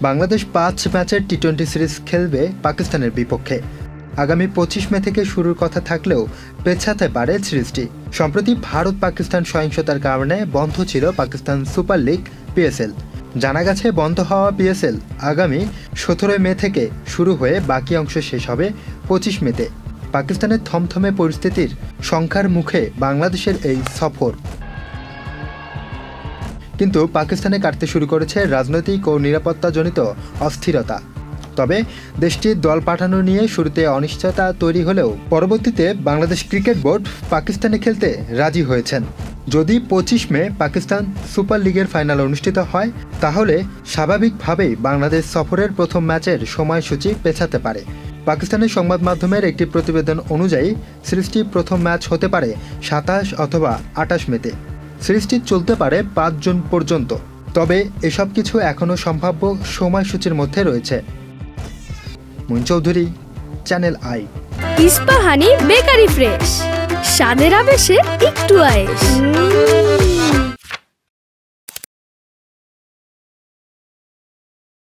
বাংলাদেশ ৫ ম্যাচের টি-20 সিরিজ খেলবে পাকিস্তানের বিপক্ষে। আগামী ২৫ মে থেকে শুরুর কথা থাকলেও পেছাতে পারে সিরিজটি। সম্প্রতি ভারত পাকিস্তান সহিংসতার কারণে বন্ধ ছিল পাকিস্তান সুপার লিগ পিএসএল। জানা গেছে বন্ধ হওয়া পিএসএল আগামী ১৭ মে থেকে শুরু হয়ে বাকি অংশ শেষ হবে ২৫ মেতে। পাকিস্তানের থমথমে পরিস্থিতির শঙ্কার মুখে বাংলাদেশের এই সফর। কিন্তু পাকিস্তানে কাটতে শুরু করেছে রাজনৈতিক ও নিরাপত্তাজনিত অস্থিরতা। তবে দেশটির দল পাঠানো নিয়ে শুরুতে অনিশ্চয়তা তৈরি হলেও পরবর্তীতে বাংলাদেশ ক্রিকেট বোর্ড পাকিস্তানে খেলতে রাজি হয়েছেন। যদি ২৫ মে পাকিস্তান সুপার লিগের ফাইনাল অনুষ্ঠিত হয়, তাহলে স্বাভাবিকভাবেই বাংলাদেশ সফরের প্রথম ম্যাচের সময়সূচি পেছাতে পারে। পাকিস্তানের সংবাদ মাধ্যমের একটি প্রতিবেদন অনুযায়ী সিরিজটি প্রথম ম্যাচ হতে পারে ২৭ অথবা ২৮ মেতে। সিরিজটি চলতে পারে ৫ জুন পর্যন্ত। তবে এসব কিছু এখনও সম্ভাব্য সময়সূচির মধ্যে রয়েছে। Moon Chowdhury, channel I. Ispahani bakery fresh, স্বাদের আবেশে একটু আয়েশ।